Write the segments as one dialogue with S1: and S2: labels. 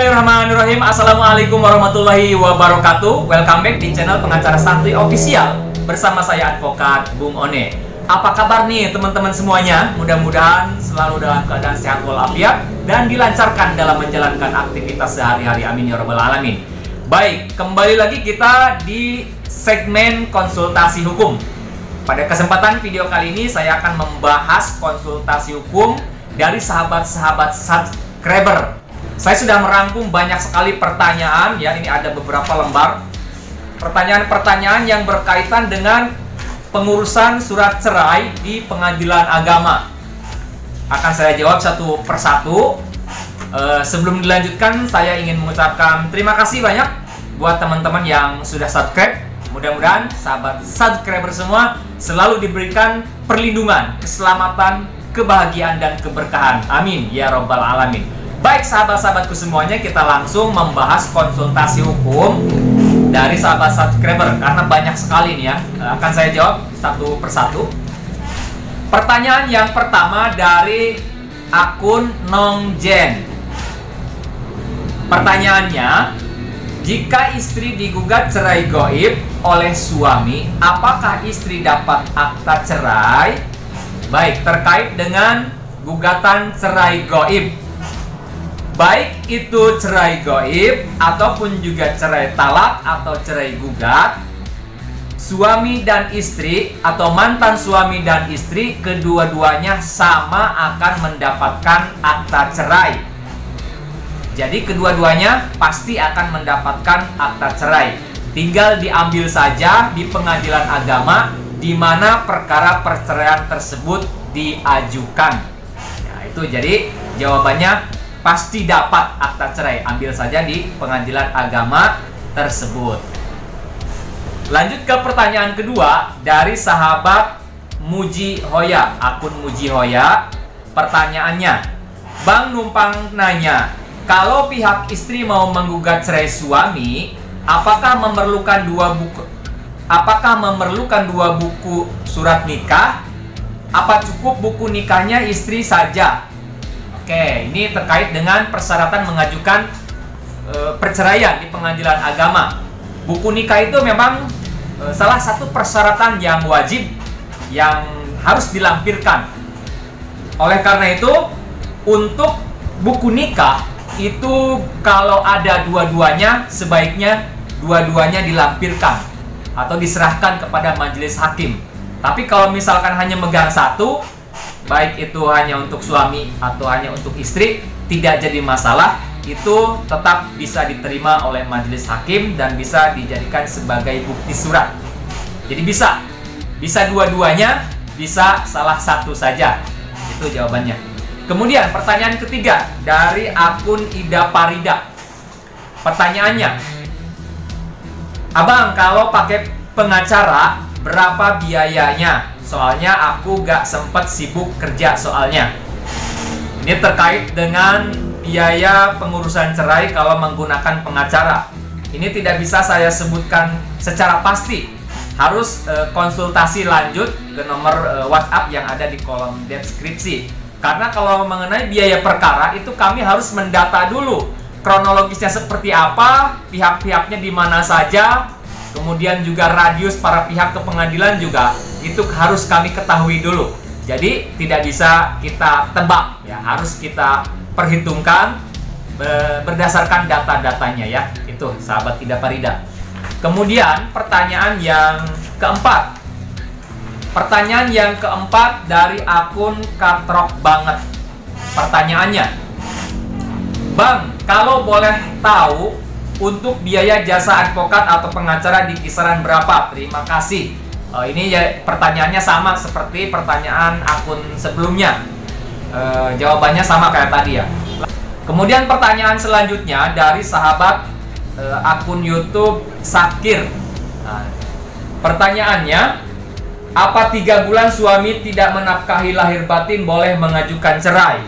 S1: Bismillahirrahmanirrahim. Assalamualaikum warahmatullahi wabarakatuh. Welcome back di channel Pengacara Santuy Official. Bersama saya Advokat Bung One. Apa kabar nih teman-teman semuanya? Mudah-mudahan selalu dalam keadaan sehat walafiat dan dilancarkan dalam menjalankan aktivitas sehari-hari. Amin ya rabbal alamin. Baik, kembali lagi kita di segmen konsultasi hukum. Pada kesempatan video kali ini saya akan membahas konsultasi hukum dari sahabat-sahabat subscriber. Saya sudah merangkum banyak sekali pertanyaan ya, ini ada beberapa lembar. Pertanyaan-pertanyaan yang berkaitan dengan pengurusan surat cerai di pengadilan agama. Akan saya jawab satu persatu. Sebelum dilanjutkan, saya ingin mengucapkan terima kasih banyak buat teman-teman yang sudah subscribe. Mudah-mudahan sahabat subscriber semua selalu diberikan perlindungan, keselamatan, kebahagiaan, dan keberkahan. Amin ya rabbal alamin. Baik sahabat-sahabatku semuanya, kita langsung membahas konsultasi hukum dari sahabat subscriber karena banyak sekali nih ya. Akan saya jawab satu persatu. Pertanyaan yang pertama dari akun Nongjen. Pertanyaannya, jika istri digugat cerai gaib oleh suami, apakah istri dapat akta cerai? Baik, terkait dengan gugatan cerai gaib, baik itu cerai gaib ataupun juga cerai talak atau cerai gugat, suami dan istri atau mantan suami dan istri kedua-duanya sama akan mendapatkan akta cerai. Jadi kedua-duanya pasti akan mendapatkan akta cerai. Tinggal diambil saja di pengadilan agama di mana perkara perceraian tersebut diajukan. Nah, itu jadi jawabannya pasti dapat akta cerai. Ambil saja di pengadilan agama tersebut. Lanjut ke pertanyaan kedua dari sahabat Muji Hoya, akun Muji Hoya. Pertanyaannya, Bang numpang nanya, kalau pihak istri mau menggugat cerai suami, apakah memerlukan dua buku surat nikah? Apa cukup buku nikahnya istri saja? Oke, ini terkait dengan persyaratan mengajukan perceraian di pengadilan agama. Buku nikah itu memang salah satu persyaratan yang wajib yang harus dilampirkan. Oleh karena itu, untuk buku nikah itu kalau ada dua-duanya, sebaiknya dua-duanya dilampirkan atau diserahkan kepada majelis hakim. Tapi kalau misalkan hanya megang satu, baik itu hanya untuk suami atau hanya untuk istri, tidak jadi masalah. Itu tetap bisa diterima oleh majelis hakim dan bisa dijadikan sebagai bukti surat. Jadi bisa dua-duanya, bisa salah satu saja. Itu jawabannya. Kemudian pertanyaan ketiga dari akun Ida Parida. Pertanyaannya, Abang kalau pakai pengacara berapa biayanya? Soalnya aku gak sempet sibuk kerja soalnya. Ini terkait dengan biaya pengurusan cerai kalau menggunakan pengacara. Ini tidak bisa saya sebutkan secara pasti. Harus konsultasi lanjut ke nomor WhatsApp yang ada di kolom deskripsi. Karena kalau mengenai biaya perkara itu kami harus mendata dulu kronologisnya seperti apa, pihak-pihaknya di mana saja, kemudian juga radius para pihak ke pengadilan juga itu harus kami ketahui dulu. Jadi tidak bisa kita tebak ya, harus kita perhitungkan berdasarkan data-datanya ya. Itu sahabat Ida Parida. Kemudian pertanyaan yang keempat. Pertanyaan yang keempat dari akun Katrok Banget. Pertanyaannya, Bang, kalau boleh tahu untuk biaya jasa advokat atau pengacara di kisaran berapa? Terima kasih. Ini ya, pertanyaannya sama seperti pertanyaan akun sebelumnya. Jawabannya sama kayak tadi ya. Kemudian pertanyaan selanjutnya dari sahabat akun YouTube Sakir. Pertanyaannya, apa 3 bulan suami tidak menafkahi lahir batin boleh mengajukan cerai?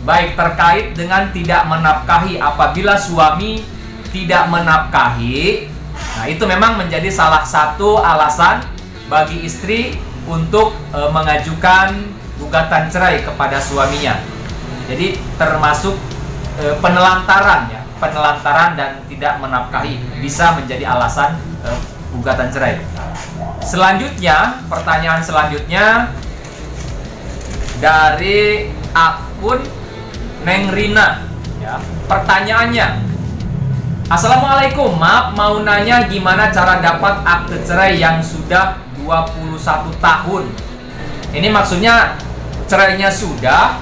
S1: Baik, terkait dengan tidak menafkahi, apabila suami tidak menafkahi, nah itu memang menjadi salah satu alasan bagi istri untuk mengajukan gugatan cerai kepada suaminya. Jadi termasuk penelantaran ya, penelantaran dan tidak menafkahi, bisa menjadi alasan gugatan cerai. Selanjutnya, pertanyaan selanjutnya dari akun Neng Rina ya. Pertanyaannya, Assalamualaikum, maaf mau nanya gimana cara dapat akte cerai yang sudah 21 tahun. Ini maksudnya cerainya sudah,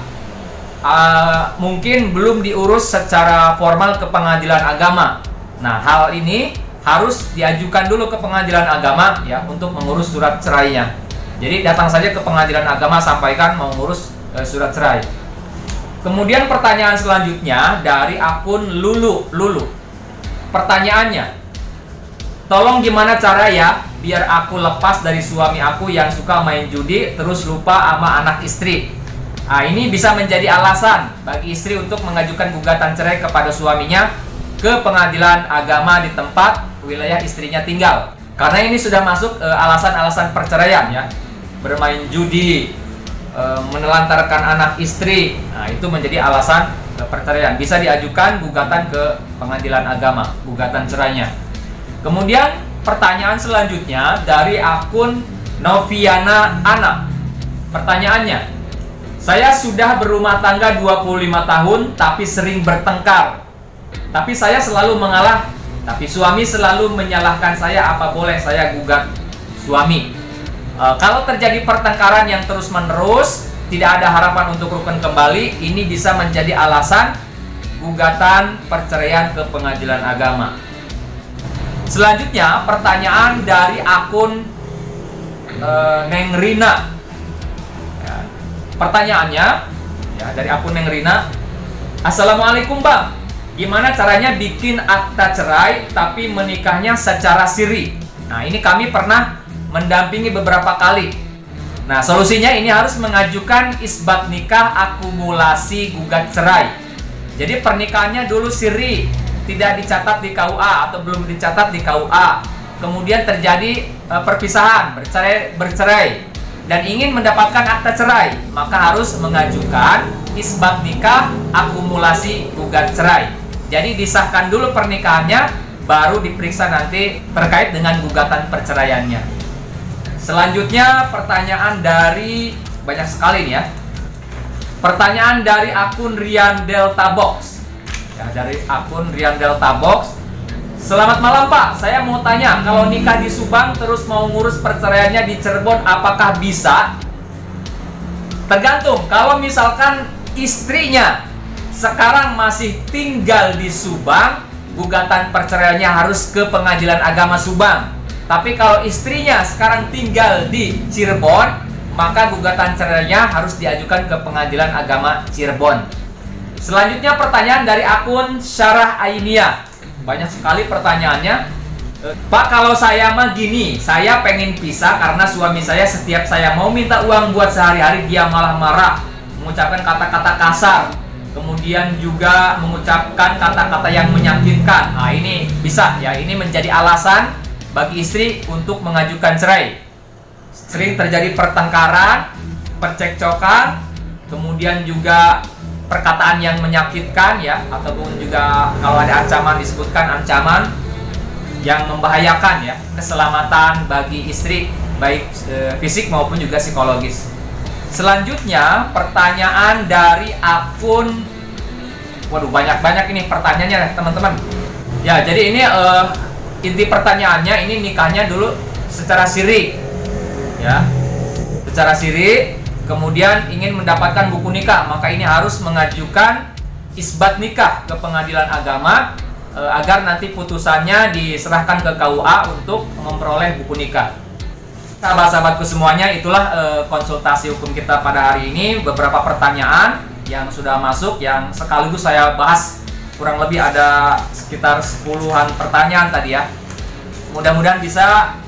S1: mungkin belum diurus secara formal ke pengadilan agama. Nah, hal ini harus diajukan dulu ke pengadilan agama ya untuk mengurus surat cerainya. Jadi datang saja ke pengadilan agama, sampaikan mau ngurus surat cerai. Kemudian pertanyaan selanjutnya dari akun Lulu. Pertanyaannya, tolong gimana cara ya biar aku lepas dari suami aku yang suka main judi terus lupa sama anak istri. Nah, ini bisa menjadi alasan bagi istri untuk mengajukan gugatan cerai kepada suaminya ke pengadilan agama di tempat wilayah istrinya tinggal. Karena ini sudah masuk alasan-alasan perceraian ya. Bermain judi, menelantarkan anak istri, nah itu menjadi alasan perceraian. Bisa diajukan gugatan ke pengadilan agama, gugatan cerainya. Kemudian pertanyaan selanjutnya dari akun Noviana Ana. Pertanyaannya, saya sudah berumah tangga 25 tahun tapi sering bertengkar. Tapi saya selalu mengalah, tapi suami selalu menyalahkan saya. Apa boleh saya gugat suami? Kalau terjadi pertengkaran yang terus-menerus, tidak ada harapan untuk rukun kembali, ini bisa menjadi alasan gugatan perceraian ke pengadilan agama. Selanjutnya, pertanyaan dari akun Neng Rina. Ya, pertanyaannya ya, dari akun Neng Rina. Assalamualaikum Bang, gimana caranya bikin akta cerai tapi menikahnya secara siri? Nah, ini kami pernah mendampingi beberapa kali. Nah, solusinya ini harus mengajukan isbat nikah akumulasi gugat cerai. Jadi pernikahannya dulu siri, tidak dicatat di KUA atau belum dicatat di KUA. Kemudian terjadi perpisahan, bercerai dan ingin mendapatkan akta cerai, maka harus mengajukan isbat nikah akumulasi gugat cerai. Jadi disahkan dulu pernikahannya, baru diperiksa nanti terkait dengan gugatan perceraiannya. Selanjutnya pertanyaan dari banyak sekali nih ya. Pertanyaan dari akun Rian Delta Box. Ya, dari akun Rian Delta Box. Selamat malam Pak, saya mau tanya, kalau nikah di Subang terus mau ngurus perceraiannya di Cirebon, apakah bisa? Tergantung. Kalau misalkan istrinya sekarang masih tinggal di Subang, gugatan perceraiannya harus ke pengadilan agama Subang. Tapi kalau istrinya sekarang tinggal di Cirebon, maka gugatan cerainya harus diajukan ke pengadilan agama Cirebon. Selanjutnya pertanyaan dari akun Syarah Ainia. Banyak sekali pertanyaannya. Pak, kalau saya mah gini, saya pengen pisah karena suami saya setiap saya mau minta uang buat sehari-hari dia malah marah, mengucapkan kata-kata kasar, kemudian juga mengucapkan kata-kata yang menyakitkan. Nah, ini bisa ya, ini menjadi alasan bagi istri untuk mengajukan cerai. Sering terjadi pertengkaran, percekcokan, kemudian juga perkataan yang menyakitkan ya, ataupun juga kalau ada ancaman disebutkan ancaman yang membahayakan ya keselamatan bagi istri, baik fisik maupun juga psikologis. Selanjutnya pertanyaan dari akun, waduh banyak-banyak ini pertanyaannya teman-teman. Ya, jadi ini inti pertanyaannya, ini nikahnya dulu secara siri ya, secara siri, kemudian ingin mendapatkan buku nikah, maka ini harus mengajukan isbat nikah ke pengadilan agama agar nanti putusannya diserahkan ke KUA untuk memperoleh buku nikah. Sahabat-sahabatku semuanya, itulah konsultasi hukum kita pada hari ini. Beberapa pertanyaan yang sudah masuk yang sekaligus saya bahas, kurang lebih ada sekitar 10-an pertanyaan tadi ya. Mudah-mudahan bisa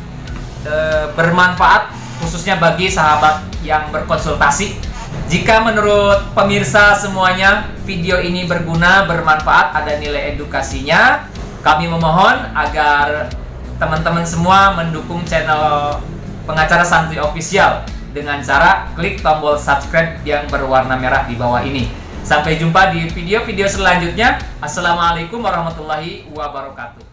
S1: bermanfaat khususnya bagi sahabat yang berkonsultasi. Jika menurut pemirsa semuanya video ini berguna, bermanfaat, ada nilai edukasinya, kami memohon agar teman-teman semua mendukung channel Pengacara Santuy Official dengan cara klik tombol subscribe yang berwarna merah di bawah ini. Sampai jumpa di video-video selanjutnya. Assalamualaikum warahmatullahi wabarakatuh.